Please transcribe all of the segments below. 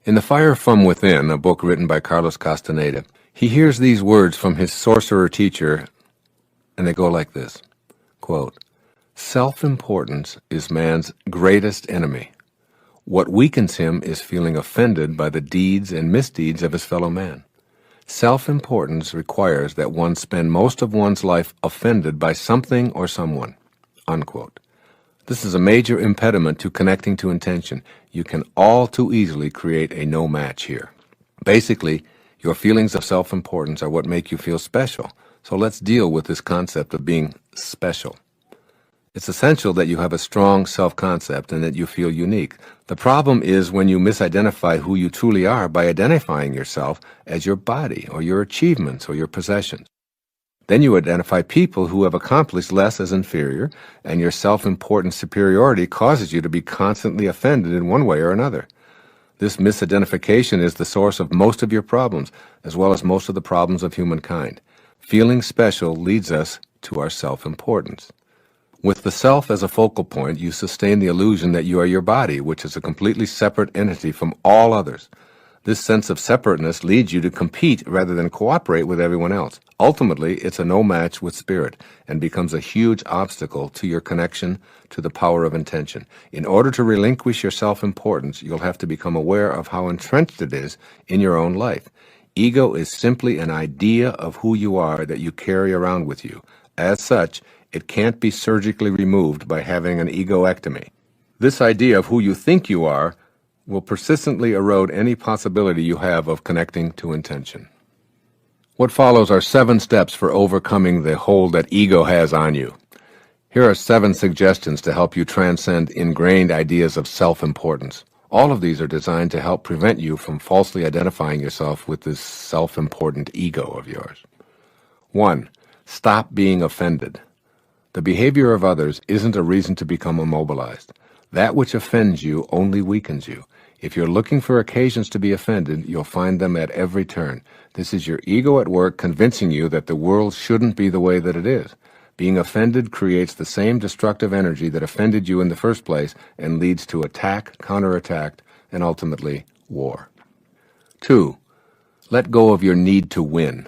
In The Fire from Within, a book written by Carlos Castaneda, he hears these words from his sorcerer teacher, and they go like this, quote, "Self-importance is man's greatest enemy. What weakens him is feeling offended by the deeds and misdeeds of his fellow man. Self-importance requires that one spend most of one's life offended by something or someone." Unquote. This is a major impediment to connecting to intention. You can all too easily create a no match here. Basically, your feelings of self-importance are what make you feel special. So let's deal with this concept of being special. It's essential that you have a strong self-concept and that you feel unique. The problem is when you misidentify who you truly are by identifying yourself as your body or your achievements or your possessions. Then you identify people who have accomplished less as inferior, and your self-important superiority causes you to be constantly offended in one way or another. This misidentification is the source of most of your problems, as well as most of the problems of humankind. Feeling special leads us to our self-importance. With the self as a focal point, you sustain the illusion that you are your body, which is a completely separate entity from all others. This sense of separateness leads you to compete rather than cooperate with everyone else. Ultimately, it's a no match with spirit and becomes a huge obstacle to your connection to the power of intention. In order to relinquish your self-importance, you'll have to become aware of how entrenched it is in your own life. Ego is simply an idea of who you are that you carry around with you. As such, it can't be surgically removed by having an egoectomy. This idea of who you think you are will persistently erode any possibility you have of connecting to intention. What follows are 7 steps for overcoming the hold that ego has on you. Here are 7 suggestions to help you transcend ingrained ideas of self-importance. All of these are designed to help prevent you from falsely identifying yourself with this self-important ego of yours. 1. Stop being offended. The behavior of others isn't a reason to become immobilized. That which offends you only weakens you. If you're looking for occasions to be offended, you'll find them at every turn. This is your ego at work convincing you that the world shouldn't be the way that it is. Being offended creates the same destructive energy that offended you in the first place and leads to attack, counterattack, and ultimately war. 2. Let go of your need to win.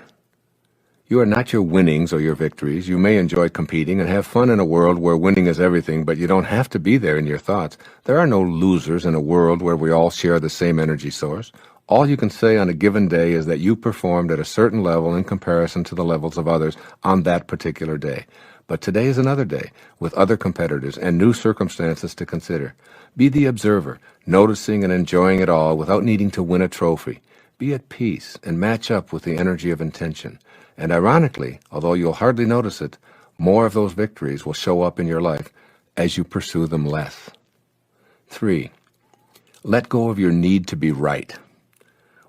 You are not your winnings or your victories. You may enjoy competing and have fun in a world where winning is everything, but you don't have to be there in your thoughts. There are no losers in a world where we all share the same energy source. All you can say on a given day is that you performed at a certain level in comparison to the levels of others on that particular day. But today is another day, with other competitors and new circumstances to consider. Be the observer, noticing and enjoying it all without needing to win a trophy. Be at peace and match up with the energy of intention. And ironically, although you'll hardly notice it, more of those victories will show up in your life as you pursue them less. 3. Let go of your need to be right.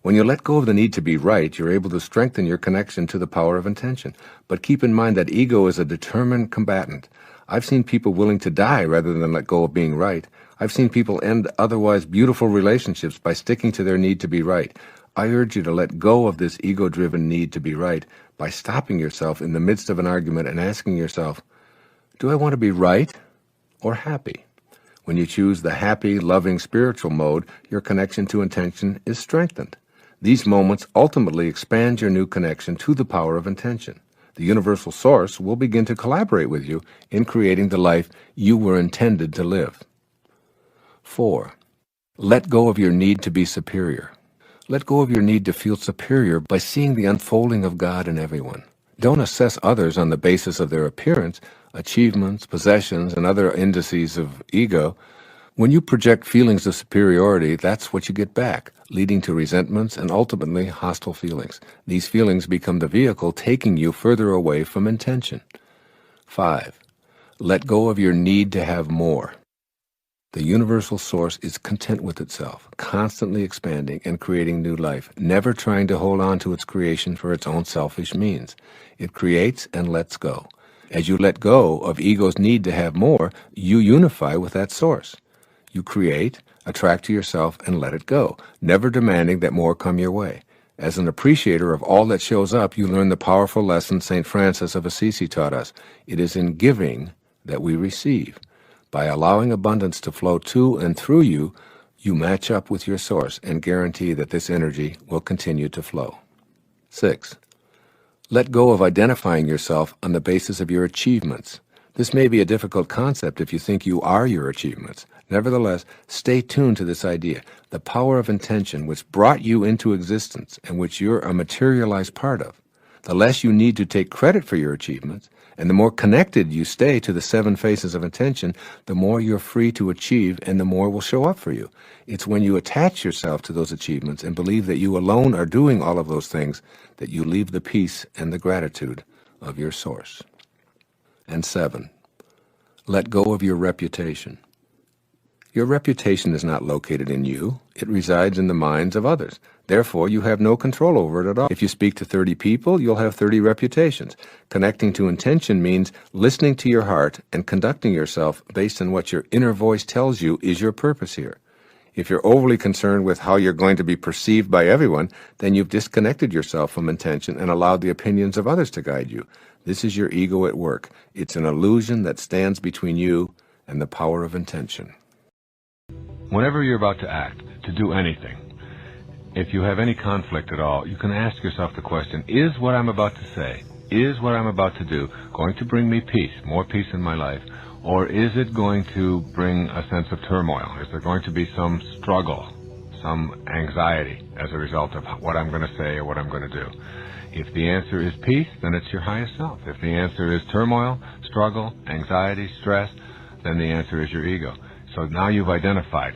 When you let go of the need to be right, you're able to strengthen your connection to the power of intention. But keep in mind that ego is a determined combatant. I've seen people willing to die rather than let go of being right. I've seen people end otherwise beautiful relationships by sticking to their need to be right. I urge you to let go of this ego-driven need to be right by stopping yourself in the midst of an argument and asking yourself, do I want to be right or happy? When you choose the happy, loving, spiritual mode, your connection to intention is strengthened. These moments ultimately expand your new connection to the power of intention. The universal source will begin to collaborate with you in creating the life you were intended to live. 4. Let go of your need to be superior. Let go of your need to feel superior by seeing the unfolding of God in everyone. Don't assess others on the basis of their appearance, achievements, possessions, and other indices of ego. When you project feelings of superiority, that's what you get back, leading to resentments and ultimately hostile feelings. These feelings become the vehicle taking you further away from intention. 5. Let go of your need to have more. The universal source is content with itself, constantly expanding and creating new life, never trying to hold on to its creation for its own selfish means. It creates and lets go. As you let go of ego's need to have more, you unify with that source. You create, attract to yourself, and let it go, never demanding that more come your way. As an appreciator of all that shows up, you learn the powerful lesson St. Francis of Assisi taught us. It is in giving that we receive. By allowing abundance to flow to and through you, You match up with your source and guarantee that this energy will continue to flow. 6. Let go of identifying yourself on the basis of your achievements. This may be a difficult concept if you think you are your achievements. Nevertheless, stay tuned to this idea, the power of intention which brought you into existence and which you're a materialized part of. The less you need to take credit for your achievements, and the more connected you stay to the 7 faces of intention, the more you're free to achieve and the more will show up for you. It's when you attach yourself to those achievements and believe that you alone are doing all of those things that you leave the peace and the gratitude of your source. And 7, let go of your reputation. Your reputation is not located in you. It resides in the minds of others. Therefore, you have no control over it at all. If you speak to 30 people, you'll have 30 reputations. Connecting to intention means listening to your heart and conducting yourself based on what your inner voice tells you is your purpose here. If you're overly concerned with how you're going to be perceived by everyone, then you've disconnected yourself from intention and allowed the opinions of others to guide you. This is your ego at work. It's an illusion that stands between you and the power of intention. Whenever you're about to act, to do anything, if you have any conflict at all, you can ask yourself the question, is what I'm about to say, is what I'm about to do going to bring me peace, more peace in my life, or is it going to bring a sense of turmoil? Is there going to be some struggle, some anxiety as a result of what I'm going to say or what I'm going to do? If the answer is peace, then it's your highest self. If the answer is turmoil, struggle, anxiety, stress, then the answer is your ego. So now you've identified,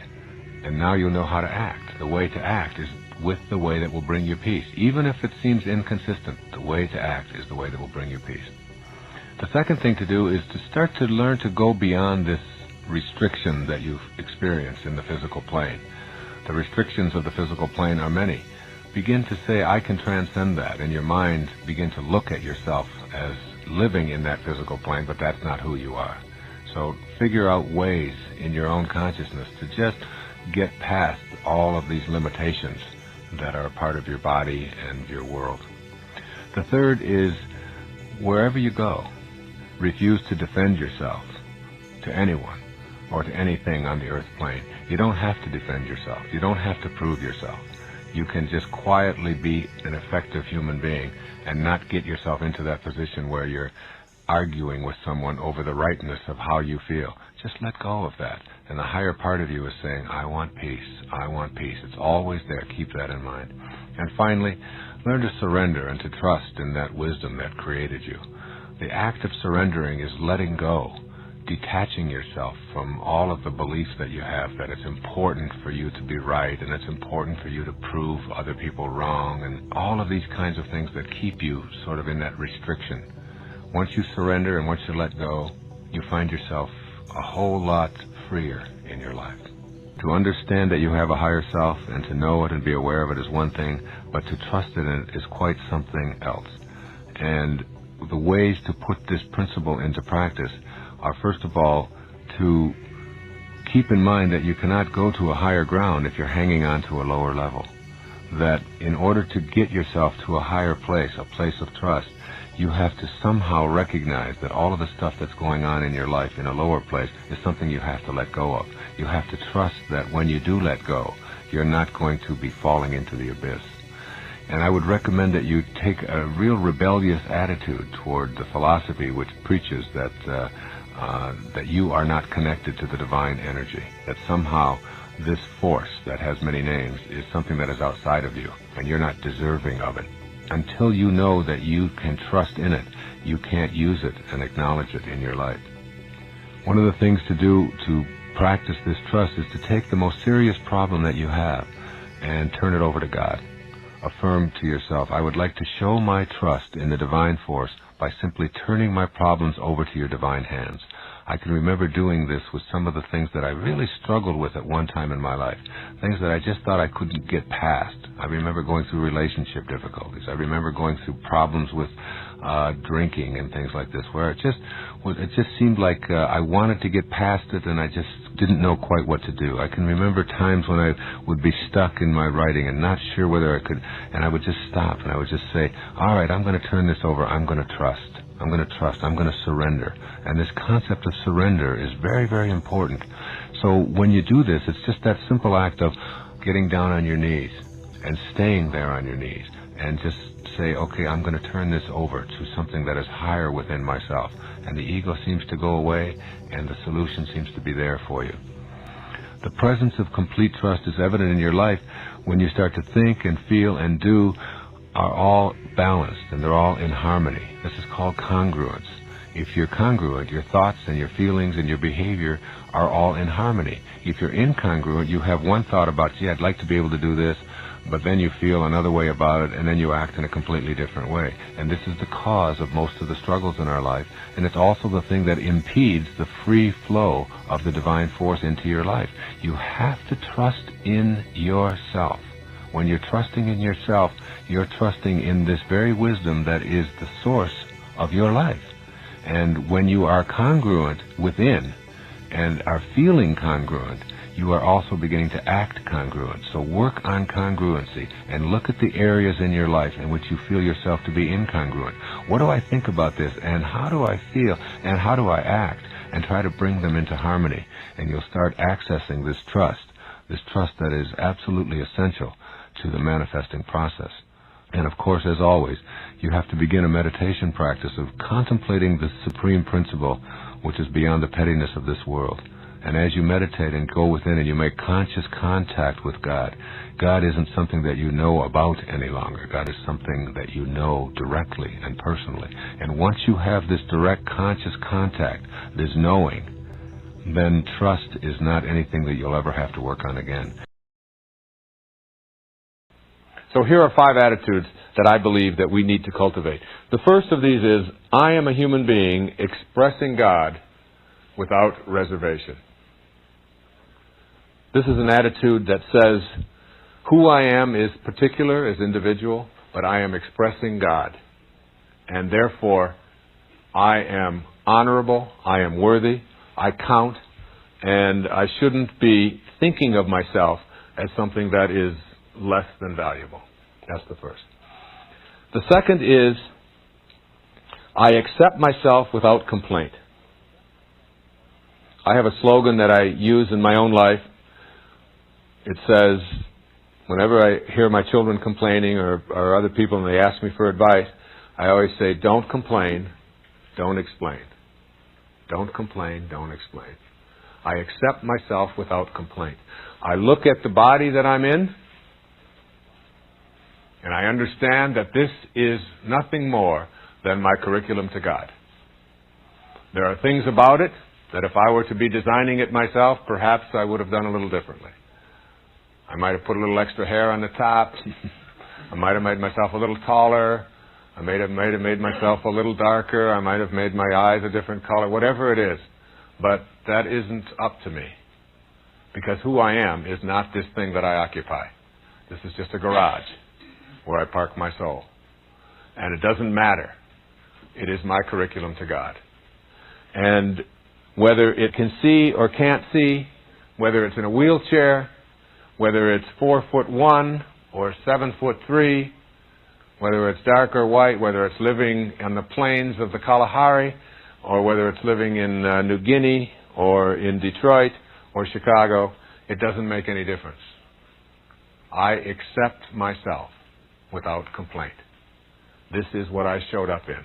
and now you'll know how to act. The way to act is with the way that will bring you peace. Even if it seems inconsistent, the way to act is the way that will bring you peace. The second thing to do is to start to learn to go beyond this restriction that you've experienced in the physical plane. The restrictions of the physical plane are many. Begin to say, I can transcend that. In your mind, begin to look at yourself as living in that physical plane, but that's not who you are. So figure out ways in your own consciousness to just get past all of these limitations that are a part of your body and your world. The third is, wherever you go, refuse to defend yourself to anyone or to anything on the earth plane. You don't have to defend yourself. You don't have to prove yourself. You can just quietly be an effective human being and not get yourself into that position where you're arguing with someone over the rightness of how you feel. Just let go of that. And the higher part of you is saying, I want peace. I want peace. It's always there. Keep that in mind. And finally, learn to surrender and to trust in that wisdom that created you. The act of surrendering is letting go, detaching yourself from all of the beliefs that you have, that it's important for you to be right and it's important for you to prove other people wrong and all of these kinds of things that keep you sort of in that restriction. Once you surrender and once you let go, you find yourself a whole lot freer in your life. To understand that you have a higher self and to know it and be aware of it is one thing, but to trust in it is quite something else. And the ways to put this principle into practice are, first of all, to keep in mind that you cannot go to a higher ground if you're hanging on to a lower level. That in order to get yourself to a higher place, a place of trust, you have to somehow recognize that all of the stuff that's going on in your life in a lower place is something you have to let go of. You have to trust that when you do let go, you're not going to be falling into the abyss. And I would recommend that you take a real rebellious attitude toward the philosophy which preaches that that you are not connected to the divine energy, that somehow this force that has many names is something that is outside of you, and you're not deserving of it. Until you know that you can trust in it, you can't use it and acknowledge it in your life. One of the things to do to practice this trust is to take the most serious problem that you have and turn it over to God. Affirm to yourself, I would like to show my trust in the divine force by simply turning my problems over to your divine hands. I can remember doing this with some of the things that I really struggled with at one time in my life, things that I just thought I couldn't get past. I remember going through relationship difficulties. I remember going through problems with drinking and things like this, where it just seemed like I wanted to get past it and I just didn't know quite what to do. I can remember times when I would be stuck in my writing and not sure whether I could, and I would just stop and I would just say, all right, I'm going to turn this over. I'm going to trust. I'm going to trust. I'm going to surrender. And this concept of surrender is very, very important. So when you do this, it's just that simple act of getting down on your knees and staying there on your knees and just say, okay, I'm going to turn this over to something that is higher within myself. And the ego seems to go away, and the solution seems to be there for you. The presence of complete trust is evident in your life when you start to think and feel and do are all balanced and they're all in harmony. This is called congruence. If you're congruent, your thoughts and your feelings and your behavior are all in harmony. If you're incongruent, you have one thought about, gee, I'd like to be able to do this, but then you feel another way about it, and then you act in a completely different way. And this is the cause of most of the struggles in our life, and it's also the thing that impedes the free flow of the divine force into your life. You have to trust in yourself. When you're trusting in yourself, you're trusting in this very wisdom that is the source of your life. And when you are congruent within and are feeling congruent, you are also beginning to act congruent. So work on congruency and look at the areas in your life in which you feel yourself to be incongruent. What do I think about this, and how do I feel, and how do I act? And try to bring them into harmony. And you'll start accessing this trust that is absolutely essential to the manifesting process. And of course, as always, you have to begin a meditation practice of contemplating the supreme principle which is beyond the pettiness of this world. And as you meditate and go within and you make conscious contact with God, God isn't something that you know about any longer. God is something that you know directly and personally. And once you have this direct conscious contact, this knowing, then trust is not anything that you'll ever have to work on again. So here are 5 attitudes that I believe that we need to cultivate. The first of these is, I am a human being expressing God without reservation. This is an attitude that says, who I am is particular, is individual, but I am expressing God. And therefore, I am honorable, I am worthy, I count, and I shouldn't be thinking of myself as something that is less than valuable. That's the first. The second is, I accept myself without complaint. I have a slogan that I use in my own life. It says, whenever I hear my children complaining or other people and they ask me for advice, I always say, don't complain, don't explain. Don't complain, don't explain. I accept myself without complaint. I look at the body that I'm in, and I understand that this is nothing more than my curriculum to God. There are things about it that if I were to be designing it myself, perhaps I would have done a little differently. I might have put a little extra hair on the top. I might have made myself a little taller. I might have made myself a little darker. I might have made my eyes a different color, whatever it is. But that isn't up to me. Because who I am is not this thing that I occupy. This is just a garage where I park my soul. And it doesn't matter. It is my curriculum to God. And whether it can see or can't see, whether it's in a wheelchair, whether it's 4'1" or 7'3", whether it's dark or white, whether it's living on the plains of the Kalahari, or whether it's living in New Guinea, or in Detroit, or Chicago, it doesn't make any difference. I accept myself without complaint. This is what I showed up in.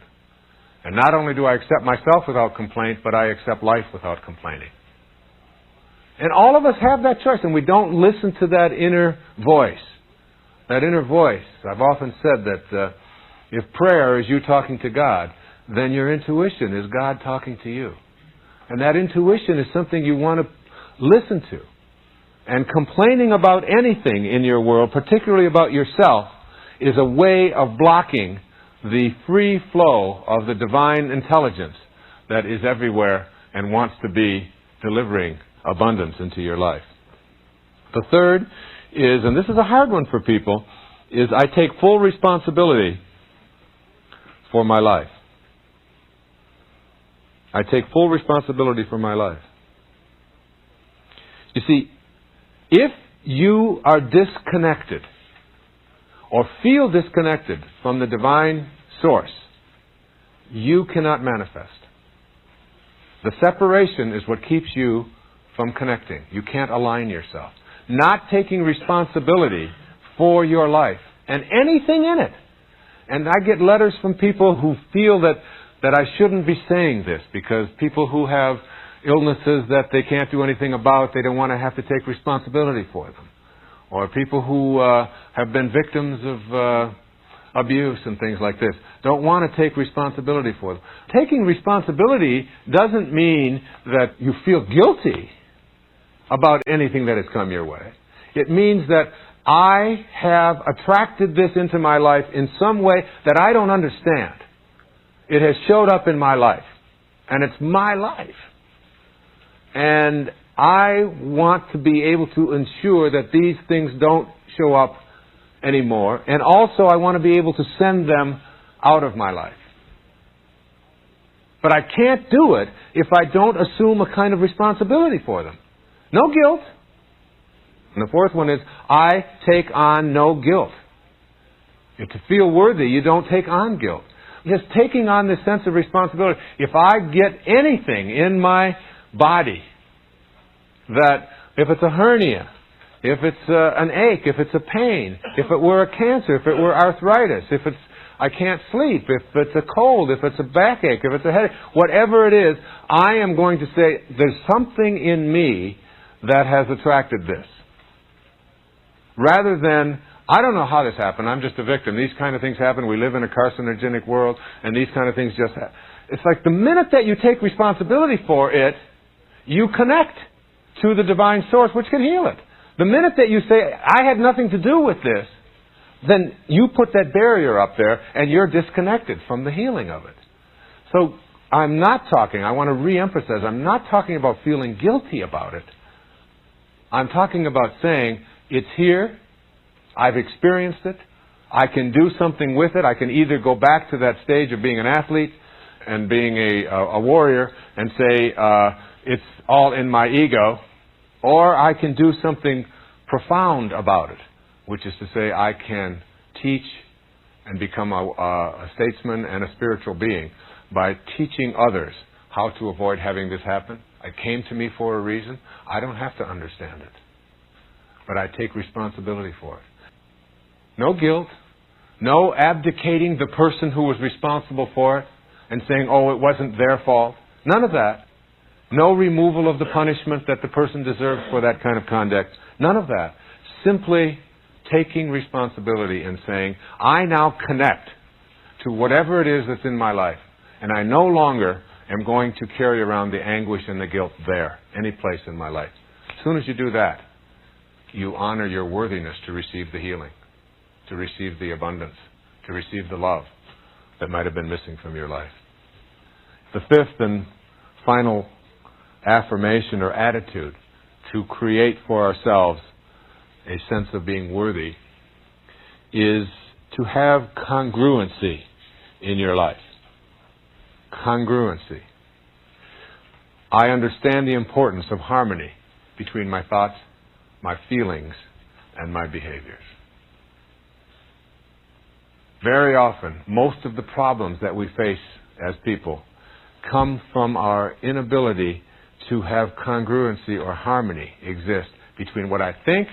And not only do I accept myself without complaint, but I accept life without complaining. And all of us have that choice, and we don't listen to that inner voice. That inner voice. I've often said that if prayer is you talking to God, then your intuition is God talking to you. And that intuition is something you want to listen to. And complaining about anything in your world, particularly about yourself, is a way of blocking the free flow of the divine intelligence that is everywhere and wants to be delivering abundance into your life. The third is, and this is a hard one for people, is I take full responsibility for my life. I take full responsibility for my life. You see, if you are disconnected or feel disconnected from the divine source, you cannot manifest. The separation is what keeps you from connecting. You can't align yourself. Not taking responsibility for your life and anything in it. And I get letters from people who feel that I shouldn't be saying this because people who have illnesses that they can't do anything about, they don't want to have to take responsibility for them. Or people who have been victims of abuse and things like this, don't want to take responsibility for them. Taking responsibility doesn't mean that you feel guilty about anything that has come your way. It means that I have attracted this into my life in some way that I don't understand. It has showed up in my life, and it's my life. And I want to be able to ensure that these things don't show up anymore. And also I want to be able to send them out of my life. But I can't do it if I don't assume a kind of responsibility for them. No guilt. And the fourth one is, I take on no guilt. If to feel worthy, you don't take on guilt. Just taking on this sense of responsibility. If I get anything in my body, that if it's a hernia, if it's an ache, if it's a pain, if it were a cancer, if it were arthritis, if it's I can't sleep, if it's a cold, if it's a backache, if it's a headache, whatever it is, I am going to say, there's something in me that has attracted this. Rather than, I don't know how this happened, I'm just a victim. These kind of things happen. We live in a carcinogenic world, and these kind of things just happen. It's like the minute that you take responsibility for it, you connect to the divine source, which can heal it. The minute that you say, I had nothing to do with this, then you put that barrier up there, and you're disconnected from the healing of it. So I'm not talking, I want to re-emphasize, I'm not talking about feeling guilty about it. I'm talking about saying, it's here, I've experienced it, I can do something with it, I can either go back to that stage of being an athlete and being a warrior and say, it's all in my ego, or I can do something profound about it, which is to say I can teach and become a statesman and a spiritual being by teaching others how to avoid having this happen. It came to me for a reason. I don't have to understand it, but I take responsibility for it. No guilt, no abdicating the person who was responsible for it and saying, oh, it wasn't their fault. None of that. No removal of the punishment that the person deserves for that kind of conduct. None of that. Simply taking responsibility and saying, I now connect to whatever it is that's in my life, and I no longer am going to carry around the anguish and the guilt there, any place in my life. As soon as you do that, you honor your worthiness to receive the healing, to receive the abundance, to receive the love that might have been missing from your life. The fifth and final affirmation or attitude to create for ourselves a sense of being worthy is to have congruency in your life. Congruency. I understand the importance of harmony between my thoughts, my feelings, and my behaviors. Very often, most of the problems that we face as people come from our inability to have congruency or harmony exist between what I think,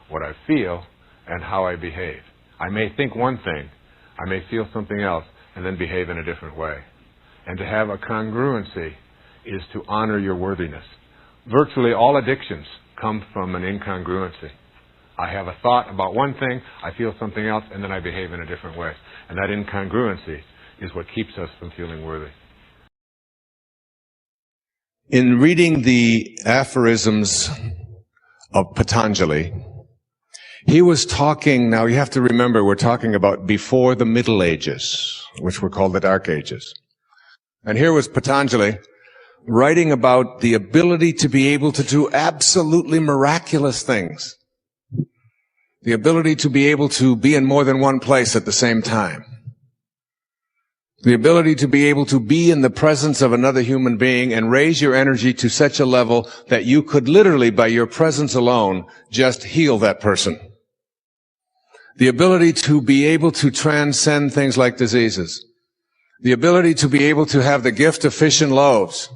what I feel, and how I behave. I may think one thing, I may feel something else, and then behave in a different way. And to have a congruency is to honor your worthiness. Virtually all addictions come from an incongruency. I have a thought about one thing, I feel something else, and then I behave in a different way. And that incongruency is what keeps us from feeling worthy. In reading the Aphorisms of Patanjali, he was talking, now you have to remember, we're talking about before the Middle Ages, which were called the Dark Ages. And here was Patanjali writing about the ability to be able to do absolutely miraculous things. The ability to be able to be in more than one place at the same time. The ability to be able to be in the presence of another human being and raise your energy to such a level that you could literally, by your presence alone, just heal that person. The ability to be able to transcend things like diseases. The ability to be able to have the gift of fish and loaves.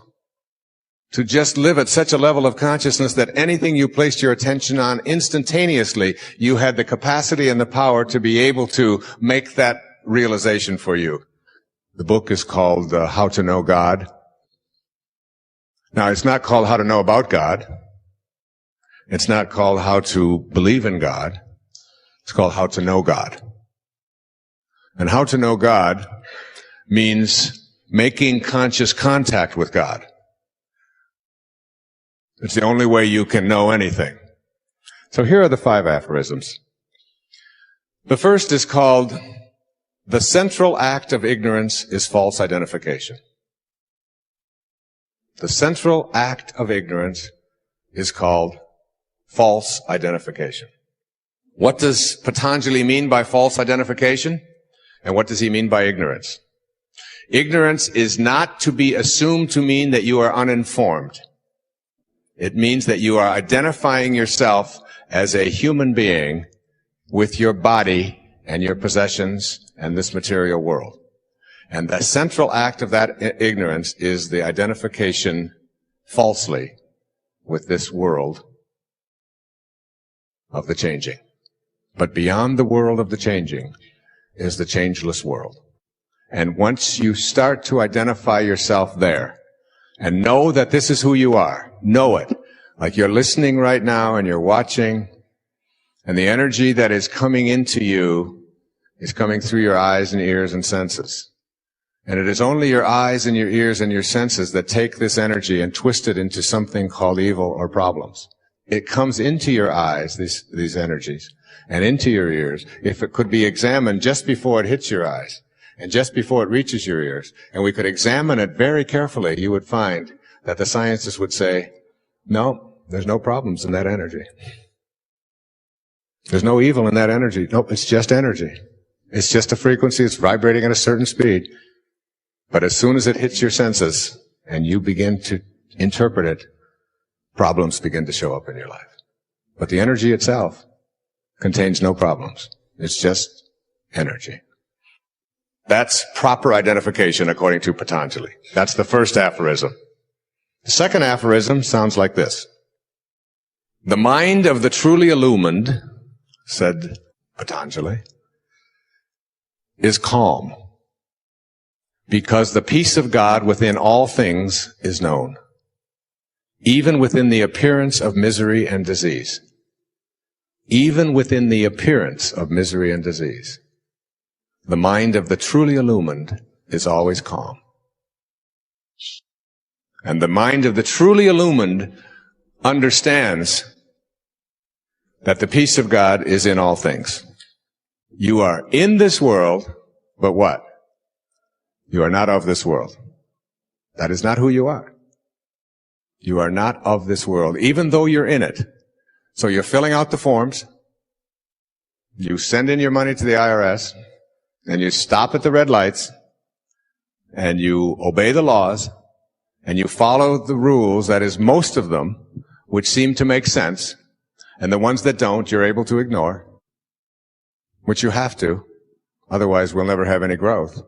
to just live at such a level of consciousness that anything you placed your attention on instantaneously, you had the capacity and the power to be able to make that realization for you. The book is called How to Know God. Now, it's not called How to Know About God. It's not called How to Believe in God. It's called How to Know God. And How to Know God means making conscious contact with God. It's the only way you can know anything. So here are the 5 aphorisms. The first is called, "The central act of ignorance is false identification." The central act of ignorance is called false identification. What does Patanjali mean by false identification? And what does he mean by ignorance? Ignorance is not to be assumed to mean that you are uninformed. It means that you are identifying yourself as a human being with your body and your possessions and this material world. And the central act of that ignorance is the identification falsely with this world of the changing. But beyond the world of the changing is the changeless world. And once you start to identify yourself there and know that this is who you are, know it, like you're listening right now and you're watching, and the energy that is coming into you is coming through your eyes and ears and senses. And it is only your eyes and your ears and your senses that take this energy and twist it into something called evil or problems. It comes into your eyes, these energies, and into your ears, if it could be examined just before it hits your eyes, and just before it reaches your ears, and we could examine it very carefully, you would find that the scientists would say, no, there's no problems in that energy. There's no evil in that energy. Nope, it's just energy. It's just a frequency, it's vibrating at a certain speed. But as soon as it hits your senses, and you begin to interpret it, problems begin to show up in your life. But the energy itself contains no problems. It's just energy. That's proper identification according to Patanjali. That's the first aphorism. The second aphorism sounds like this. The mind of the truly illumined, said Patanjali, is calm, because the peace of God within all things is known, even within the appearance of misery and disease. Even within the appearance of misery and disease. The mind of the truly illumined is always calm. And the mind of the truly illumined understands that the peace of God is in all things. You are in this world, but what? You are not of this world. That is not who you are. You are not of this world, even though you're in it. So you're filling out the forms, you send in your money to the IRS, and you stop at the red lights, and you obey the laws, and you follow the rules, that is, most of them, which seem to make sense, and the ones that don't, you're able to ignore, which you have to, otherwise we'll never have any growth.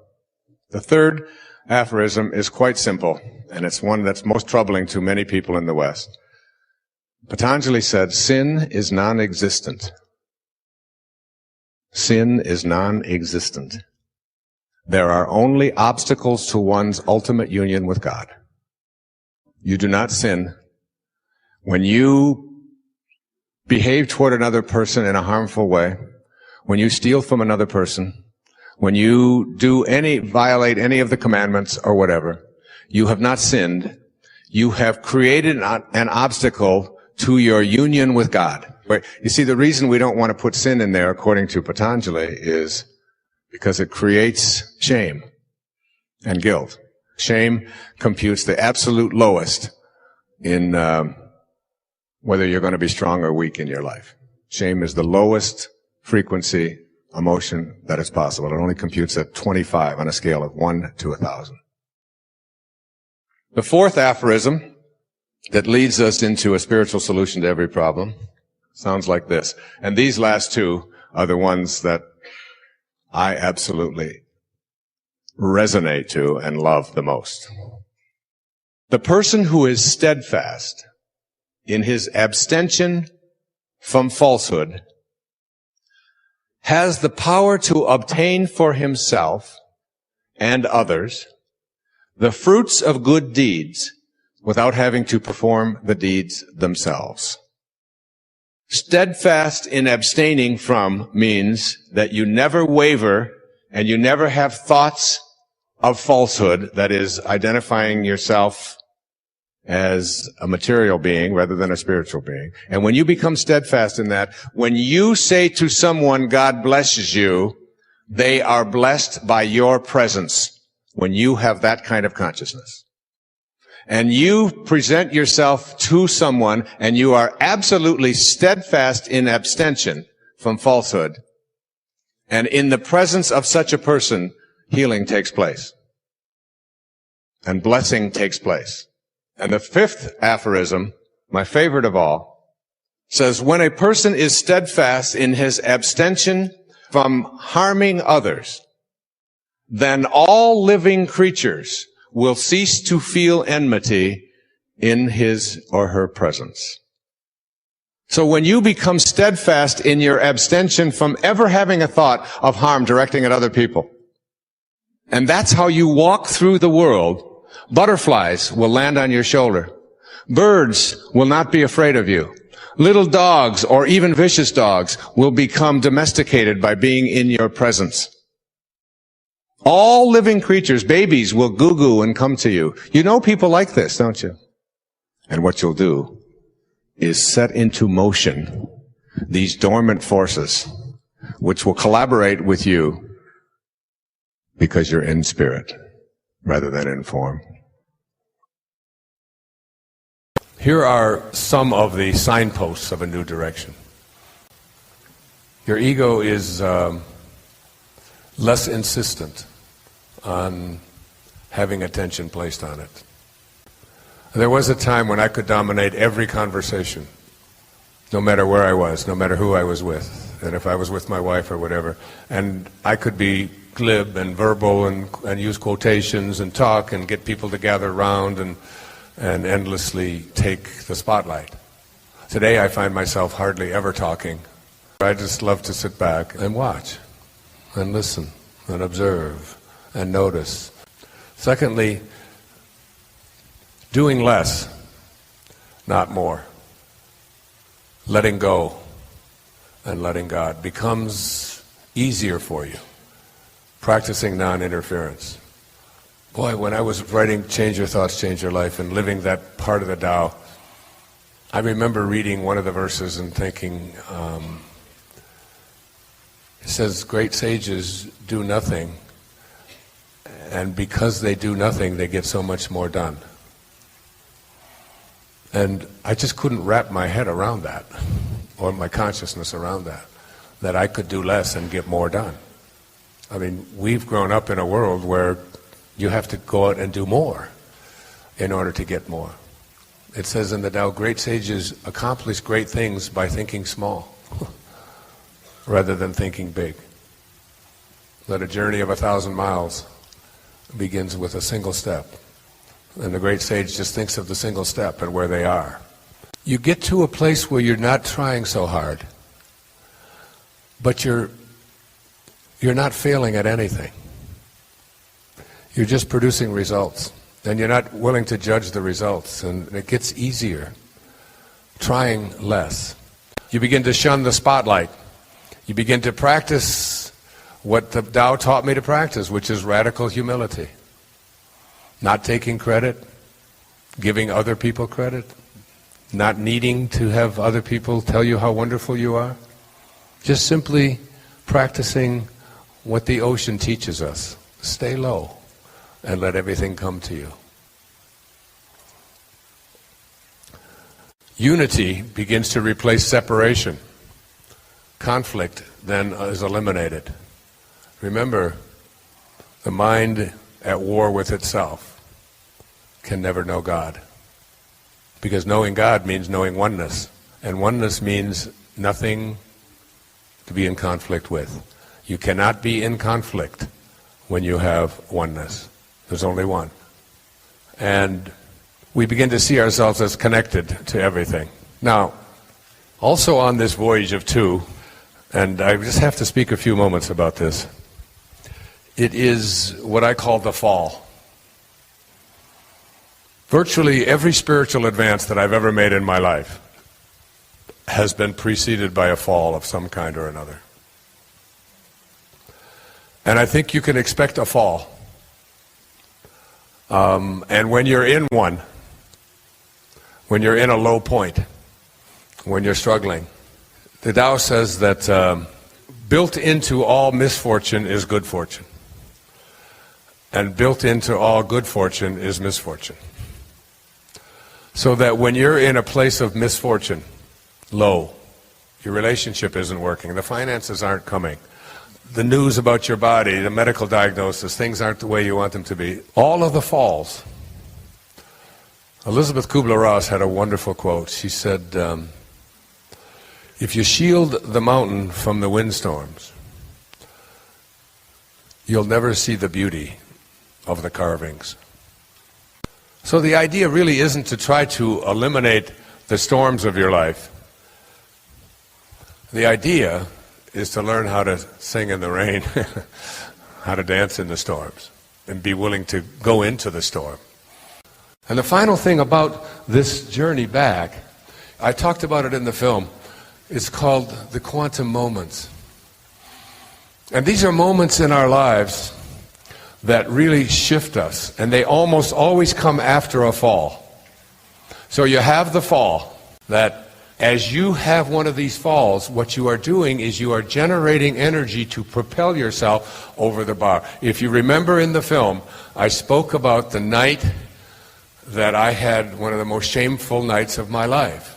The third aphorism is quite simple, and it's one that's most troubling to many people in the West. Patanjali said, sin is non-existent. Sin is non-existent. There are only obstacles to one's ultimate union with God. You do not sin. When you behave toward another person in a harmful way, when you steal from another person, when you violate any of the commandments or whatever, you have not sinned. You have created an obstacle to your union with God. You see, the reason we don't want to put sin in there, according to Patanjali, is because it creates shame and guilt. Shame computes the absolute lowest in whether you're going to be strong or weak in your life. Shame is the lowest frequency emotion that is possible. It only computes at 25 on a scale of 1 to 1,000. The fourth aphorism that leads us into a spiritual solution to every problem sounds like this. And these last two are the ones that I absolutely resonate to and love the most. The person who is steadfast in his abstention from falsehood has the power to obtain for himself and others the fruits of good deeds without having to perform the deeds themselves. Steadfast in abstaining from means that you never waver and you never have thoughts of falsehood, that is, identifying yourself as a material being rather than a spiritual being. And when you become steadfast in that, when you say to someone, God blesses you, they are blessed by your presence when you have that kind of consciousness. And you present yourself to someone and you are absolutely steadfast in abstention from falsehood. And in the presence of such a person, healing takes place. And blessing takes place. And the fifth aphorism, my favorite of all, says, when a person is steadfast in his abstention from harming others, then all living creatures will cease to feel enmity in his or her presence. So when you become steadfast in your abstention from ever having a thought of harm directing at other people, and that's how you walk through the world, butterflies will land on your shoulder. Birds will not be afraid of you. Little dogs, or even vicious dogs, will become domesticated by being in your presence. All living creatures, babies, will goo-goo and come to you. You know people like this, don't you? And what you'll do is set into motion these dormant forces, which will collaborate with you because you're in spirit rather than in form. Here are some of the signposts of a new direction. Your ego is less insistent on having attention placed on it. There was a time when I could dominate every conversation, no matter where I was, no matter who I was with, and if I was with my wife or whatever, and I could be glib and verbal and use quotations and talk and get people to gather around and endlessly take the spotlight. Today I find myself hardly ever talking. I just love to sit back and watch and listen and observe and notice. Secondly, doing less, not more. Letting go and letting God becomes easier for you. Practicing non-interference. Boy, when I was writing Change Your Thoughts, Change Your Life and living that part of the Tao, I remember reading one of the verses and thinking, it says, great sages do nothing, and because they do nothing, they get so much more done. And I just couldn't wrap my head around that, or my consciousness around that I could do less and get more done. I mean, we've grown up in a world where you have to go out and do more in order to get more. It says in the Tao, great sages accomplish great things by thinking small rather than thinking big. That a journey of 1,000 miles begins with a single step. And the great sage just thinks of the single step and where they are. You get to a place where you're not trying so hard, but you're not failing at anything. You're just producing results, and you're not willing to judge the results, and it gets easier, trying less. You begin to shun the spotlight. You begin to practice what the Tao taught me to practice, which is radical humility. Not taking credit, giving other people credit, not needing to have other people tell you how wonderful you are. Just simply practicing what the ocean teaches us. Stay low and let everything come to you. Unity begins to replace separation. Conflict then is eliminated. Remember, the mind at war with itself can never know God. Because knowing God means knowing oneness. And oneness means nothing to be in conflict with. You cannot be in conflict when you have oneness. There's only one. And we begin to see ourselves as connected to everything. Now, also on this voyage of two, and I just have to speak a few moments about this, it is what I call the fall. Virtually every spiritual advance that I've ever made in my life has been preceded by a fall of some kind or another. And I think you can expect a fall. And when you're in one, when you're in a low point, when you're struggling, the Tao says that built into all misfortune is good fortune. And built into all good fortune is misfortune. So that when you're in a place of misfortune, low, your relationship isn't working, the finances aren't coming, the news about your body, the medical diagnosis, things aren't the way you want them to be, all of the falls. Elizabeth Kubler-Ross had a wonderful quote. She said, if you shield the mountain from the windstorms, you'll never see the beauty of the carvings. So the idea really isn't to try to eliminate the storms of your life. The idea is to learn how to sing in the rain, how to dance in the storms, and be willing to go into the storm. And the final thing about this journey back, I talked about it in the film, it's called the quantum moments. And these are moments in our lives that really shift us, and they almost always come after a fall. So you have the fall, that as you have one of these falls, what you are doing is you are generating energy to propel yourself over the bar. If you remember in the film, I spoke about the night that I had one of the most shameful nights of my life,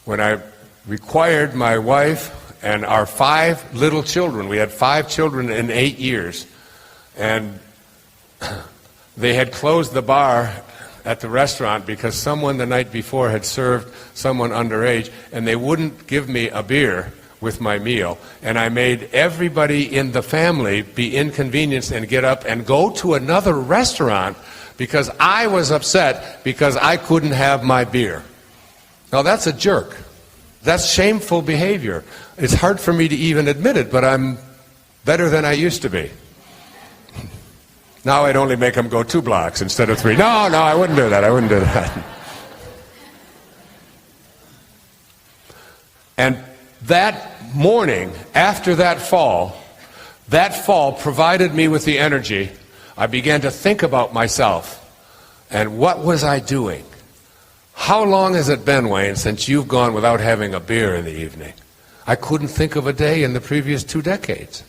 when I required my wife and our 5 little children, we had 5 children in 8 years, and they had closed the bar at the restaurant because someone the night before had served someone underage, and they wouldn't give me a beer with my meal. And I made everybody in the family be inconvenienced and get up and go to another restaurant because I was upset because I couldn't have my beer. Now that's a jerk. That's shameful behavior. It's hard for me to even admit it, but I'm better than I used to be. Now I'd only make them go 2 blocks instead of 3. No, I wouldn't do that. I wouldn't do that. And that morning, after that fall provided me with the energy. I began to think about myself. And what was I doing? How long has it been, Wayne, since you've gone without having a beer in the evening? I couldn't think of a day in the previous 2 decades.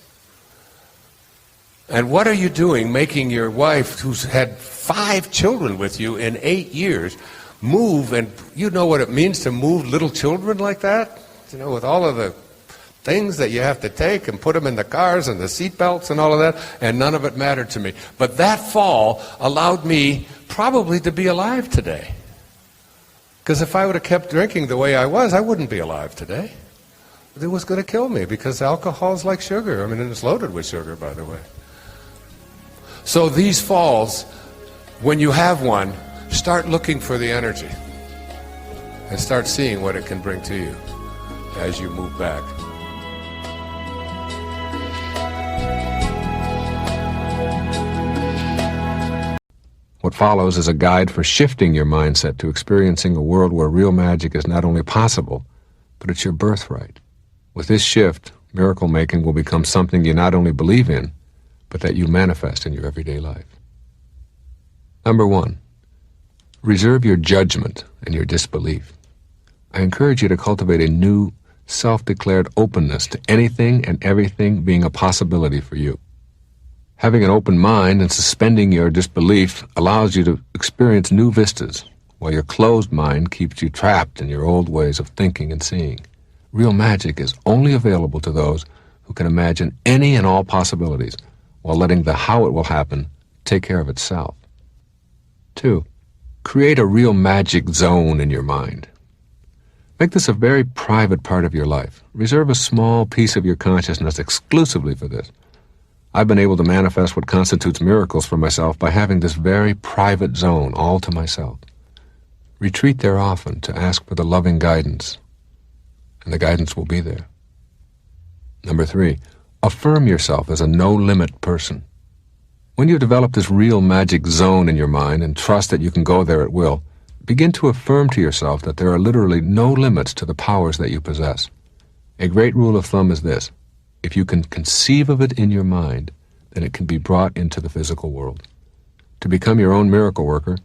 And what are you doing making your wife, who's had 5 children with you in 8 years, move? And you know what it means to move little children like that? You know, with all of the things that you have to take and put them in the cars and the seat belts and all of that, and none of it mattered to me. But that fall allowed me probably to be alive today. Because if I would have kept drinking the way I was, I wouldn't be alive today. It was going to kill me because alcohol's like sugar. I mean, and it's loaded with sugar, by the way. So these falls, when you have one, start looking for the energy and start seeing what it can bring to you as you move back. What follows is a guide for shifting your mindset to experiencing a world where real magic is not only possible, but it's your birthright. With this shift, miracle making will become something you not only believe in, but that you manifest in your everyday life. Number 1, reserve your judgment and your disbelief. I encourage you to cultivate a new, self-declared openness to anything and everything being a possibility for you. Having an open mind and suspending your disbelief allows you to experience new vistas, while your closed mind keeps you trapped in your old ways of thinking and seeing. Real magic is only available to those who can imagine any and all possibilities, while letting the how it will happen take care of itself. 2, create a real magic zone in your mind. Make this a very private part of your life. Reserve a small piece of your consciousness exclusively for this. I've been able to manifest what constitutes miracles for myself by having this very private zone all to myself. Retreat there often to ask for the loving guidance, and the guidance will be there. Number 3, affirm yourself as a no-limit person. When you develop this real magic zone in your mind and trust that you can go there at will, begin to affirm to yourself that there are literally no limits to the powers that you possess. A great rule of thumb is this: if you can conceive of it in your mind, then it can be brought into the physical world. To become your own miracle worker,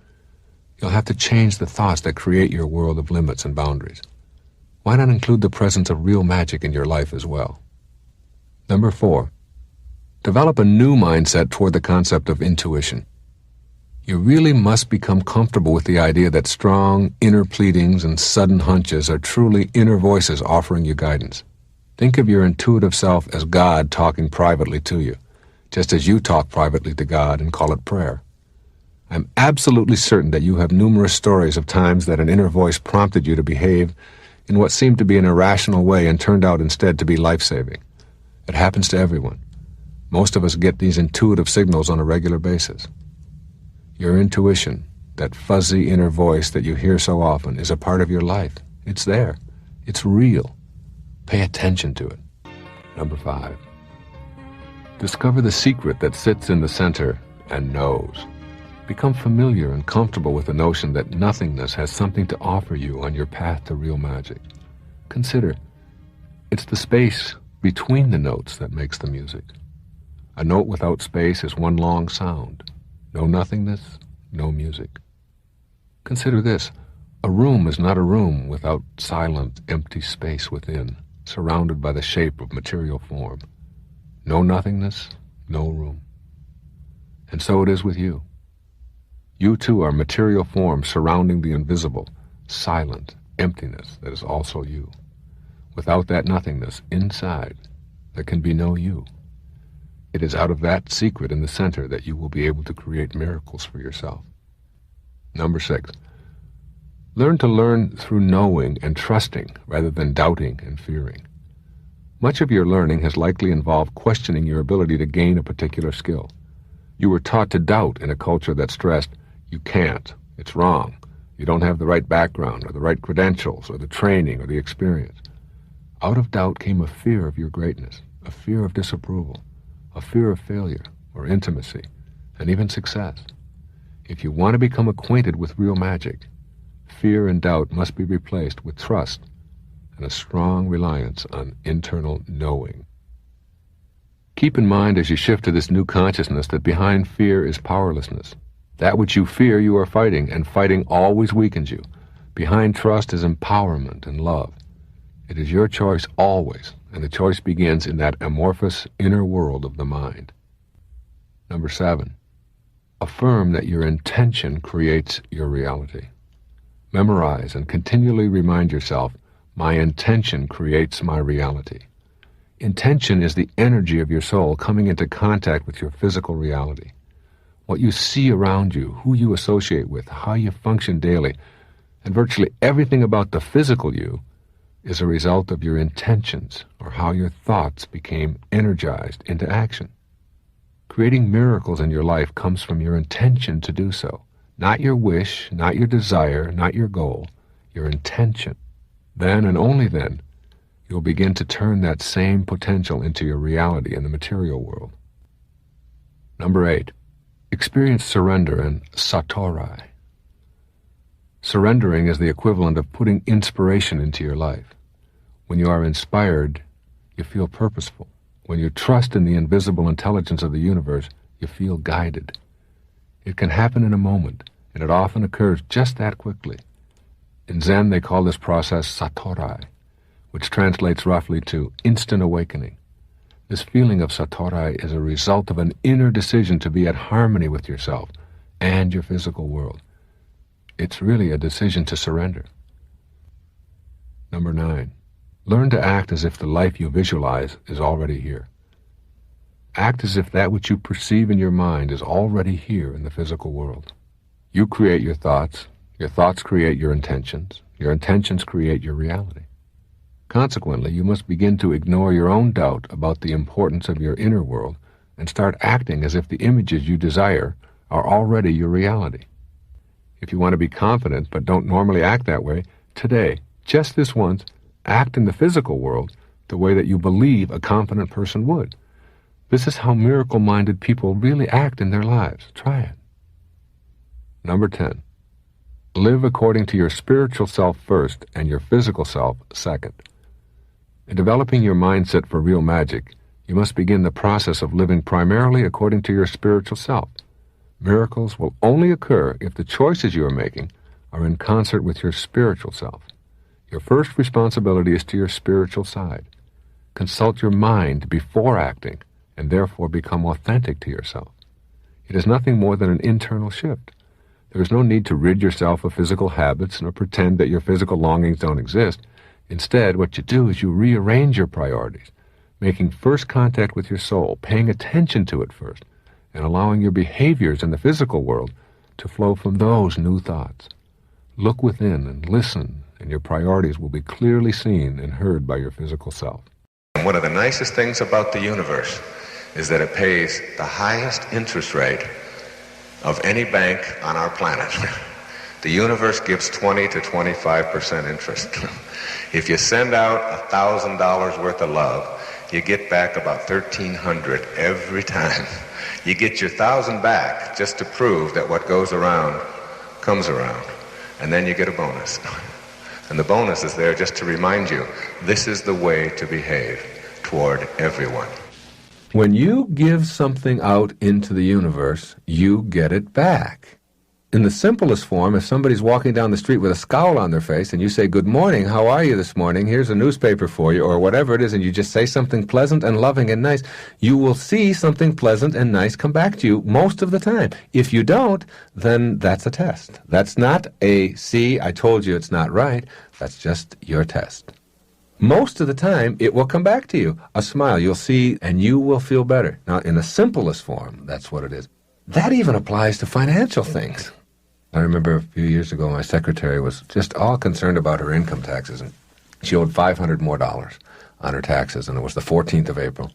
you'll have to change the thoughts that create your world of limits and boundaries. Why not include the presence of real magic in your life as well? Number 4, develop a new mindset toward the concept of intuition. You really must become comfortable with the idea that strong inner pleadings and sudden hunches are truly inner voices offering you guidance. Think of your intuitive self as God talking privately to you, just as you talk privately to God and call it prayer. I'm absolutely certain that you have numerous stories of times that an inner voice prompted you to behave in what seemed to be an irrational way and turned out instead to be life-saving. It happens to everyone. Most of us get these intuitive signals on a regular basis. Your intuition, that fuzzy inner voice that you hear so often, is a part of your life. It's there. It's real. Pay attention to it. Number 5, discover the secret that sits in the center and knows. Become familiar and comfortable with the notion that nothingness has something to offer you on your path to real magic. Consider, it's the space between the notes that makes the music. A note without space is one long sound. No nothingness, no music. Consider this: a room is not a room without silent, empty space within, surrounded by the shape of material form. No nothingness, no room. And so it is with you. You too are material form surrounding the invisible, silent emptiness that is also you. Without that nothingness inside, there can be no you. It is out of that secret in the center that you will be able to create miracles for yourself. Number 6, learn to learn through knowing and trusting rather than doubting and fearing. Much of your learning has likely involved questioning your ability to gain a particular skill. You were taught to doubt in a culture that stressed, you can't, it's wrong, you don't have the right background or the right credentials or the training or the experience. Out of doubt came a fear of your greatness, a fear of disapproval, a fear of failure or intimacy, and even success. If you want to become acquainted with real magic, fear and doubt must be replaced with trust and a strong reliance on internal knowing. Keep in mind as you shift to this new consciousness that behind fear is powerlessness. That which you fear you are fighting, and fighting always weakens you. Behind trust is empowerment and love. It is your choice always, and the choice begins in that amorphous inner world of the mind. Number 7, affirm that your intention creates your reality. Memorize and continually remind yourself, my intention creates my reality. Intention is the energy of your soul coming into contact with your physical reality. What you see around you, who you associate with, how you function daily, and virtually everything about the physical you is a result of your intentions or how your thoughts became energized into action. Creating miracles in your life comes from your intention to do so. Not your wish, not your desire, not your goal, your intention. Then and only then, you'll begin to turn that same potential into your reality in the material world. Number 8, experience surrender and satori. Surrendering is the equivalent of putting inspiration into your life. When you are inspired, you feel purposeful. When you trust in the invisible intelligence of the universe, you feel guided. It can happen in a moment, and it often occurs just that quickly. In Zen, they call this process satori, which translates roughly to instant awakening. This feeling of satori is a result of an inner decision to be at harmony with yourself and your physical world. It's really a decision to surrender. Number 9, learn to act as if the life you visualize is already here. Act as if that which you perceive in your mind is already here in the physical world. You create your thoughts create your intentions create your reality. Consequently, you must begin to ignore your own doubt about the importance of your inner world and start acting as if the images you desire are already your reality. If you want to be confident but don't normally act that way, today, just this once, act in the physical world the way that you believe a confident person would. This is how miracle-minded people really act in their lives. Try it. Number 10. Live according to your spiritual self first and your physical self second. In developing your mindset for real magic, you must begin the process of living primarily according to your spiritual self. Miracles will only occur if the choices you are making are in concert with your spiritual self. Your first responsibility is to your spiritual side. Consult your mind before acting, and therefore become authentic to yourself. It is nothing more than an internal shift. There is no need to rid yourself of physical habits nor pretend that your physical longings don't exist. Instead, what you do is you rearrange your priorities, making first contact with your soul, paying attention to it first, and allowing your behaviors in the physical world to flow from those new thoughts. Look within and listen, and your priorities will be clearly seen and heard by your physical self. And one of the nicest things about the universe is that it pays the highest interest rate of any bank on our planet. The universe gives 20 to 25% interest. If you send out $1,000 worth of love, you get back about $1,300 every time. You get your 1,000 back just to prove that what goes around comes around. And then you get a bonus. And the bonus is there just to remind you, this is the way to behave toward everyone. When you give something out into the universe, you get it back. In the simplest form, if somebody's walking down the street with a scowl on their face and you say, "Good morning, how are you this morning? Here's a newspaper for you," or whatever it is, and you just say something pleasant and loving and nice, you will see something pleasant and nice come back to you most of the time. If you don't, then that's a test. That's not a, "See, I told you it's not right." That's just your test. Most of the time, it will come back to you. A smile, you'll see, and you will feel better. Now, in the simplest form, that's what it is. That even applies to financial things. I remember a few years ago, my secretary was just all concerned about her income taxes, and she owed $500 more on her taxes, and it was the 14th of April.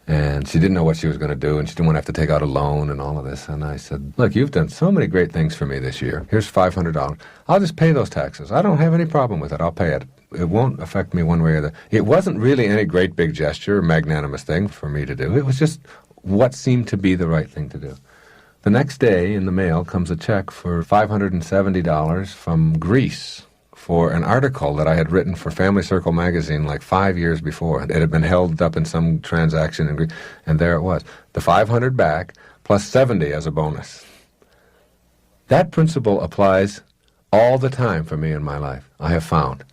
And she didn't know what she was going to do, and she didn't want to have to take out a loan and all of this. And I said, "Look, you've done so many great things for me this year. Here's $500. I'll just pay those taxes. I don't have any problem with it. I'll pay it. It won't affect me one way or the other." It wasn't really any great big gesture or magnanimous thing for me to do. It was just what seemed to be the right thing to do. The next day in the mail comes a check for $570 from Greece for an article that I had written for Family Circle magazine like 5 years before. It had been held up in some transaction in Greece, and there it was. The $500 back plus $70 as a bonus. That principle applies all the time for me in my life, I have found.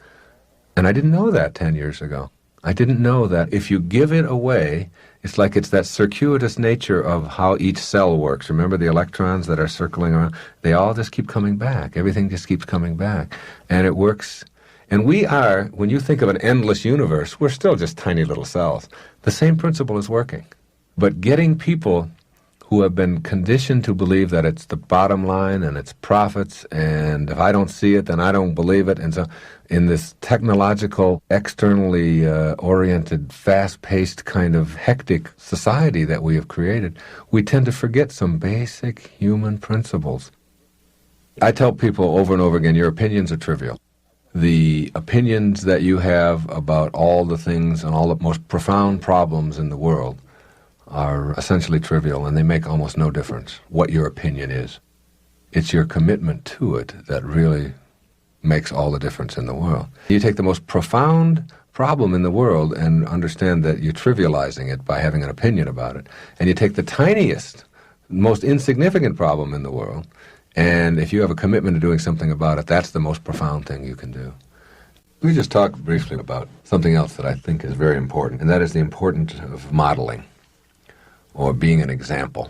And I didn't know that 10 years ago. I didn't know that if you give it away, it's like it's that circuitous nature of how each cell works. Remember the electrons that are circling around? They all just keep coming back. Everything just keeps coming back. And it works. And we are, when you think of an endless universe, we're still just tiny little cells. The same principle is working. But getting people who have been conditioned to believe that it's the bottom line and it's profits, and if I don't see it, then I don't believe it. And so in this technological, externally oriented, fast-paced kind of hectic society that we have created, we tend to forget some basic human principles. I tell people over and over again, your opinions are trivial. The opinions that you have about all the things and all the most profound problems in the world are essentially trivial, and they make almost no difference what your opinion is. It's your commitment to it that really makes all the difference in the world. You take the most profound problem in the world and understand that you're trivializing it by having an opinion about it. And you take the tiniest, most insignificant problem in the world, and if you have a commitment to doing something about it, that's the most profound thing you can do. We just talked briefly about something else that I think is very important, and that is the importance of modeling, or being an example.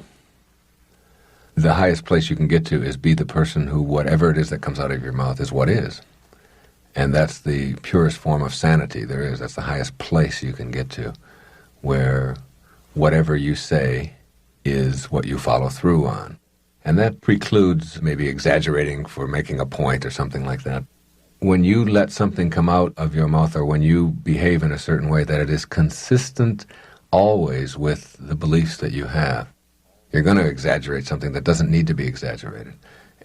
The highest place you can get to is be the person who whatever it is that comes out of your mouth is what is. And that's the purest form of sanity there is. That's the highest place you can get to, where whatever you say is what you follow through on. And that precludes maybe exaggerating for making a point or something like that. When you let something come out of your mouth, or when you behave in a certain way, that it is consistent always with the beliefs that you have. You're going to exaggerate something that doesn't need to be exaggerated.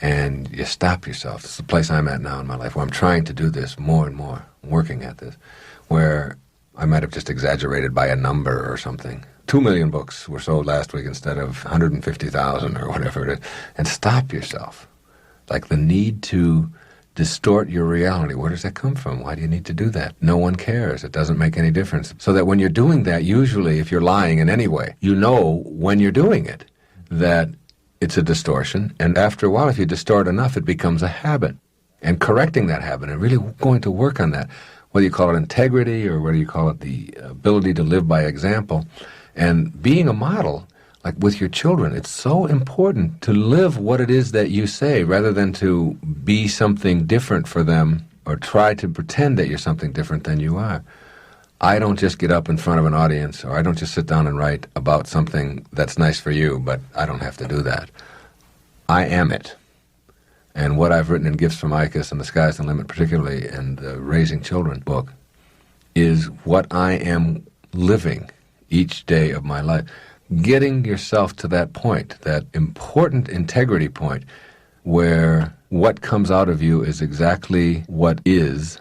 and you stop yourself. This is the place I'm at now in my life, where I'm trying to do this more and more, working at this, where I might have just exaggerated by a number or something. 2 million books were sold last week instead of 150,000 or whatever it is. And stop yourself. Like the need to distort your reality. Where does that come from? Why do you need to do that? No one cares. It doesn't make any difference. So that when you're doing that, usually if you're lying in any way, you know when you're doing it that it's a distortion. And after a while, if you distort enough, it becomes a habit. And correcting that habit and really going to work on that, whether you call it integrity or whether you call it the ability to live by example, and being a model, like with your children, it's so important to live what it is that you say rather than to be something different for them or try to pretend that you're something different than you are. I don't just get up in front of an audience, or I don't just sit down and write about something that's nice for you, but I don't have to do that. I am it. And what I've written in Gifts from Icus and The Sky's the Limit, particularly in the Raising Children book, is what I am living each day of my life. Getting yourself to that point, that important integrity point, where what comes out of you is exactly what is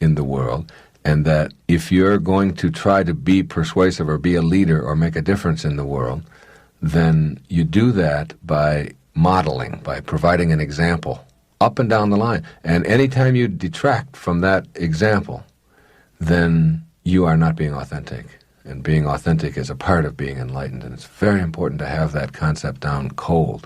in the world, and that if you're going to try to be persuasive or be a leader or make a difference in the world, then you do that by modeling, by providing an example up and down the line. And anytime you detract from that example, then you are not being authentic. And being authentic is a part of being enlightened, and it's very important to have that concept down cold.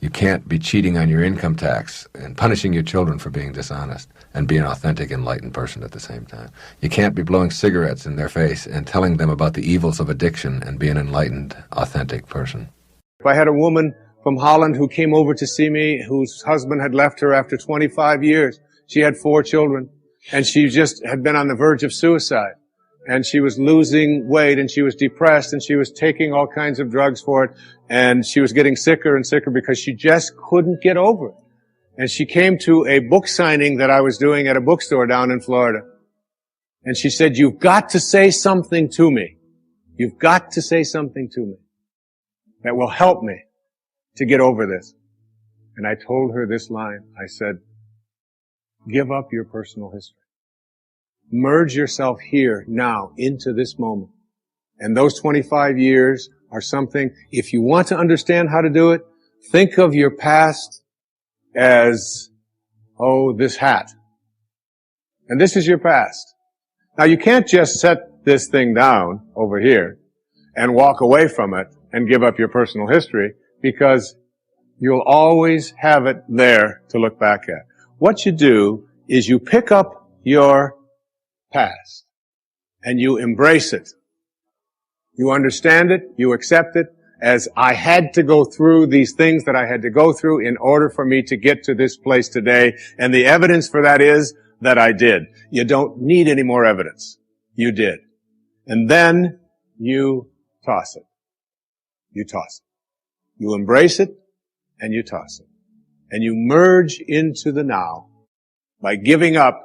You can't be cheating on your income tax and punishing your children for being dishonest and be an authentic, enlightened person at the same time. You can't be blowing cigarettes in their face and telling them about the evils of addiction and be an enlightened, authentic person. If I had a woman from Holland who came over to see me, whose husband had left her after 25 years, she had 4 children, and she just had been on the verge of suicide. And she was losing weight, and she was depressed, and she was taking all kinds of drugs for it, and she was getting sicker and sicker because she just couldn't get over it. And she came to a book signing that I was doing at a bookstore down in Florida. And she said, "You've got to say something to me. You've got to say something to me that will help me to get over this." And I told her this line. I said, "Give up your personal history. Merge yourself here, now, into this moment. And those 25 years are something, if you want to understand how to do it, think of your past as, this hat. And this is your past. Now, you can't just set this thing down over here and walk away from it and give up your personal history, because you'll always have it there to look back at. What you do is you pick up your past and you embrace it. You understand it, you accept it as, I had to go through these things that I had to go through in order for me to get to this place today, and the evidence for that is that I did. You don't need any more evidence. You did. And then you toss it. You toss it. You embrace it and you toss it. And you merge into the now by giving up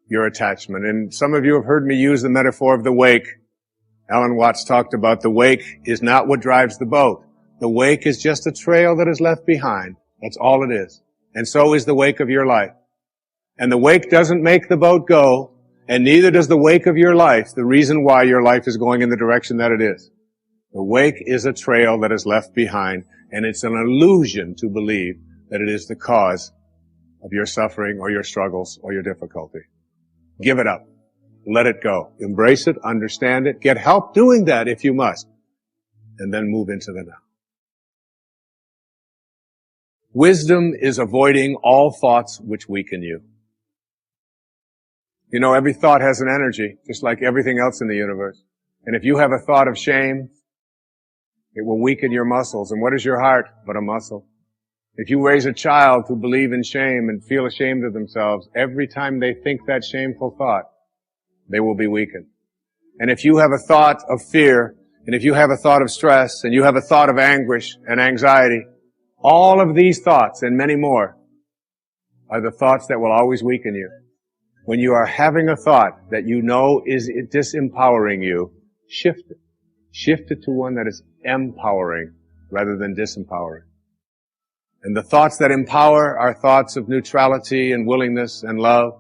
your attachment. And some of you have heard me use the metaphor of the wake. Alan Watts talked about the wake is not what drives the boat. The wake is just a trail that is left behind. That's all it is. And so is the wake of your life. And the wake doesn't make the boat go, and neither does the wake of your life the reason why your life is going in the direction that it is. The wake is a trail that is left behind, and it's an illusion to believe that it is the cause of your suffering or your struggles or your difficulty. Give it up. Let it go. Embrace it, understand it, get help doing that if you must, and then move into the now. Wisdom is avoiding all thoughts which weaken you. You know, every thought has an energy, just like everything else in the universe. And if you have a thought of shame, it will weaken your muscles. And what is your heart but a muscle? If you raise a child who believe in shame and feel ashamed of themselves, every time they think that shameful thought, they will be weakened. And if you have a thought of fear, and if you have a thought of stress, and you have a thought of anguish and anxiety, all of these thoughts and many more are the thoughts that will always weaken you. When you are having a thought that you know is disempowering you, shift it. Shift it to one that is empowering rather than disempowering. And the thoughts that empower are thoughts of neutrality and willingness and love,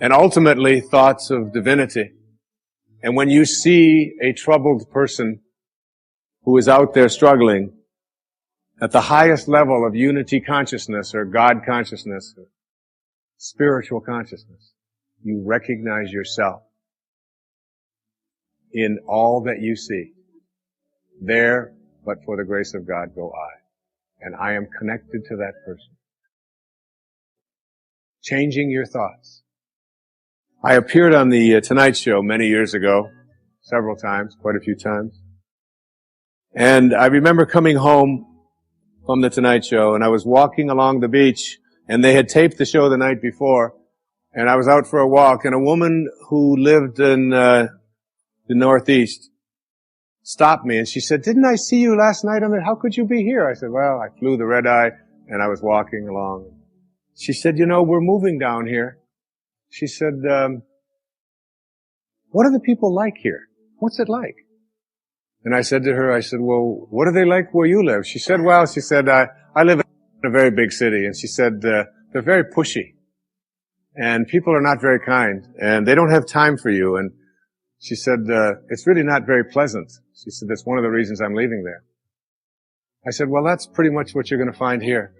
and ultimately thoughts of divinity. And when you see a troubled person who is out there struggling at the highest level of unity consciousness or God consciousness, or spiritual consciousness, you recognize yourself in all that you see. There, but for the grace of God, go I. And I am connected to that person. Changing your thoughts. I appeared on the Tonight Show many years ago, several times, quite a few times. And I remember coming home from the Tonight Show, and I was walking along the beach, and they had taped the show the night before, and I was out for a walk, and a woman who lived in the Northeast stopped me, and she said, "Didn't I see you last night on the, how could you be here?" I said, "Well, I flew the red eye, and I was walking along." She said, "You know, we're moving down here." She said, "What are the people like here? What's it like?" And I said to her, I said, "Well, what are they like where you live?" She said, "Well," she said, I live in a very big city." And she said, "They're very pushy. And people are not very kind. And they don't have time for you." And she said, "It's really not very pleasant." She said, "That's one of the reasons I'm leaving there." I said, "Well, that's pretty much what you're going to find here."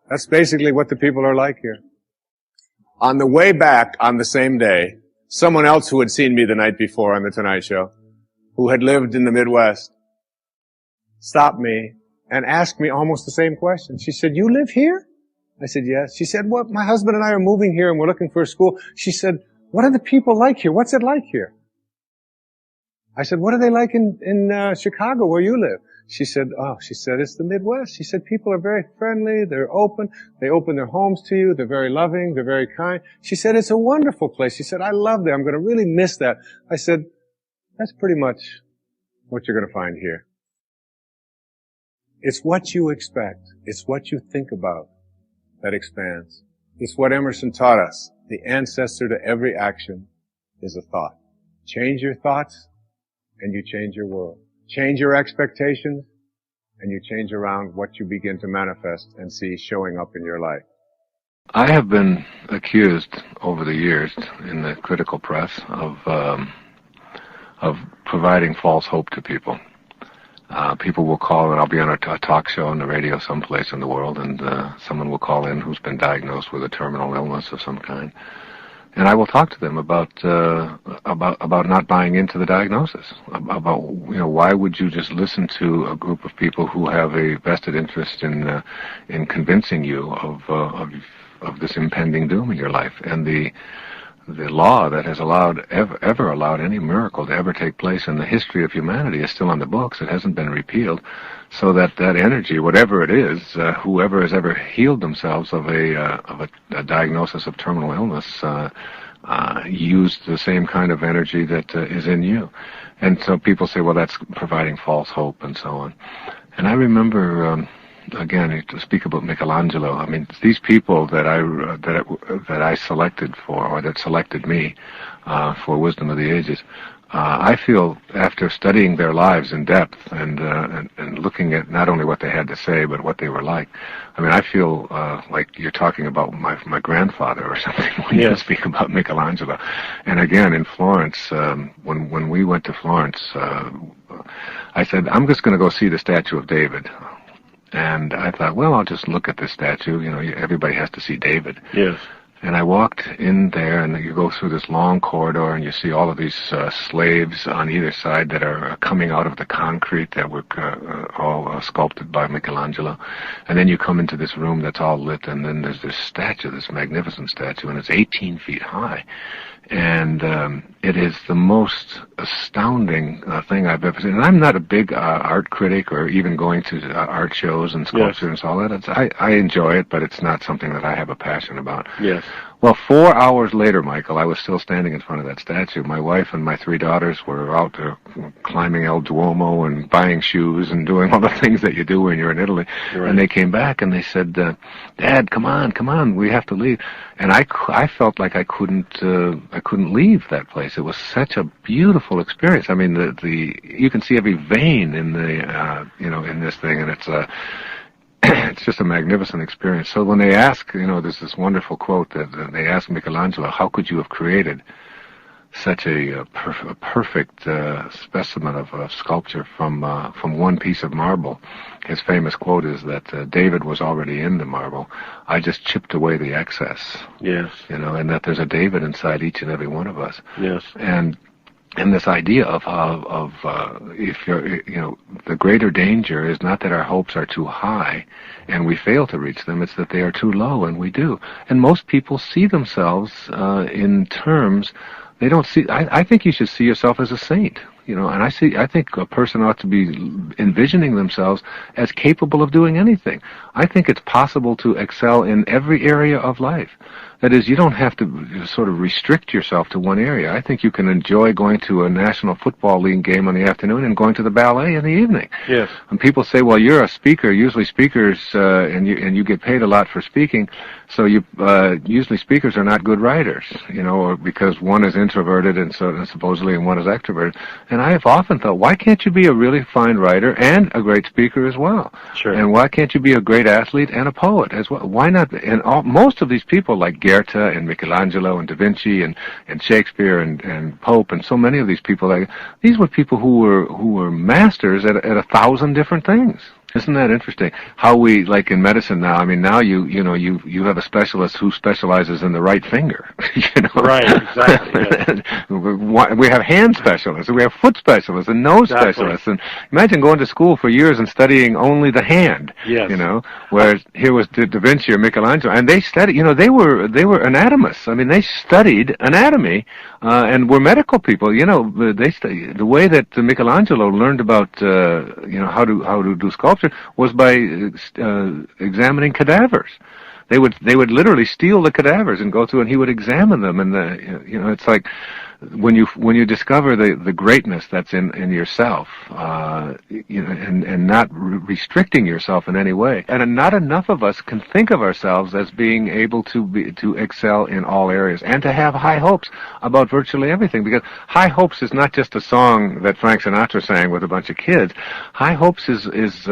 That's basically what the people are like here. On the way back on the same day, someone else who had seen me the night before on the Tonight Show, who had lived in the Midwest, stopped me and asked me almost the same question. She said, "You live here?" I said, "Yes." She said, "Well, my husband and I are moving here and we're looking for a school." She said, "What are the people like here? What's it like here?" I said, "What are they like in Chicago where you live?" She said, "It's the Midwest." She said, "People are very friendly, they're open, they open their homes to you, they're very loving, they're very kind." She said, "It's a wonderful place." She said, "I love that. I'm going to really miss that." I said, "That's pretty much what you're going to find here." It's what you expect. It's what you think about that expands. It's what Emerson taught us. The ancestor to every action is a thought. Change your thoughts, and you change your world. Change your expectations, and you change around what you begin to manifest and see showing up in your life. I have been accused over the years in the critical press of providing false hope to people. People will call, and I'll be on a talk show on the radio someplace in the world, and someone will call in who's been diagnosed with a terminal illness of some kind, and I will talk to them about not buying into the diagnosis. About why would you just listen to a group of people who have a vested interest in convincing you of this impending doom in your life, and the law that has ever allowed any miracle to ever take place in the history of humanity is still on the books. It hasn't been repealed. So that energy, whatever it is, whoever has ever healed themselves of a diagnosis of terminal illness, used the same kind of energy that is in you. And so people say, well, that's providing false hope and so on. And I remember, again, to speak about Michelangelo, I mean, these people that I selected for, or that selected me for Wisdom of the Ages, I feel after studying their lives in depth and looking at not only what they had to say, but what they were like, I mean, I feel like you're talking about my grandfather or something when you speak about Michelangelo. And again, in Florence, when we went to Florence, I said, I'm just going to go see the statue of David. And I thought, well, I'll just look at this statue. Everybody has to see David. Yes. And I walked in there, and you go through this long corridor, and you see all of these slaves on either side that are coming out of the concrete that were all sculpted by Michelangelo. And then you come into this room that's all lit, and then there's this statue, this magnificent statue, and it's 18 feet high. And it is the most astounding thing I've ever seen. And I'm not a big art critic or even going to art shows and sculpture and all that. I enjoy it, but it's not something that I have a passion about. Yes. Well, 4 hours later, Michael, I was still standing in front of that statue. My wife and my 3 daughters were out there climbing El Duomo and buying shoes and doing all the things that you do when you're in Italy. Right. And they came back and they said, Dad, come on, we have to leave. And I felt like I couldn't leave that place. It was such a beautiful experience. I mean, you can see every vein in the in this thing, and it's just a magnificent experience. So when they ask, there's this wonderful quote that they ask Michelangelo, how could you have created such a perfect specimen of sculpture from one piece of marble? His famous quote is that David was already in the marble. I just chipped away the excess. Yes. And that there's a David inside each and every one of us. Yes. And this idea of if you're, the greater danger is not that our hopes are too high and we fail to reach them, it's that they are too low and we do. And most people see themselves in terms, they don't see, I think you should see yourself as a saint. And I think a person ought to be envisioning themselves as capable of doing anything. I think it's possible to excel in every area of life. That is, you don't have to sort of restrict yourself to one area. I think you can enjoy going to a National Football League game in the afternoon and going to the ballet in the evening. Yes. And people say, well, you're a speaker. Usually speakers, and you get paid a lot for speaking, so usually speakers are not good writers, or because one is introverted and supposedly and one is extroverted. And I have often thought, why can't you be a really fine writer and a great speaker as well? Sure. And why can't you be a great athlete and a poet as well? Why not? And most of these people, like Goethe and Michelangelo and Da Vinci and Shakespeare and Pope and so many of these people, these were people who were masters at 1,000 different things. Isn't that interesting? How we, like in medicine now, now you have a specialist who specializes in the right finger. Right, exactly. Yes. We have hand specialists, we have foot specialists, and nose specialists. And imagine going to school for years and studying only the hand. Yes. Whereas here was Da Vinci or Michelangelo, and they studied. They were anatomists. They studied anatomy and were medical people. They studied the way that Michelangelo learned about how to do sculpture was by examining cadavers. They would literally steal the cadavers and go through, and he would examine them. And it's like when you discover the greatness that's in yourself, and not restricting yourself in any way. And not enough of us can think of ourselves as being able to excel in all areas and to have high hopes about virtually everything. Because high hopes is not just a song that Frank Sinatra sang with a bunch of kids. High hopes is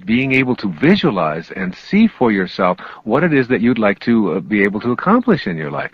being able to visualize and see for yourself what it is that you'd like to be able to accomplish in your life.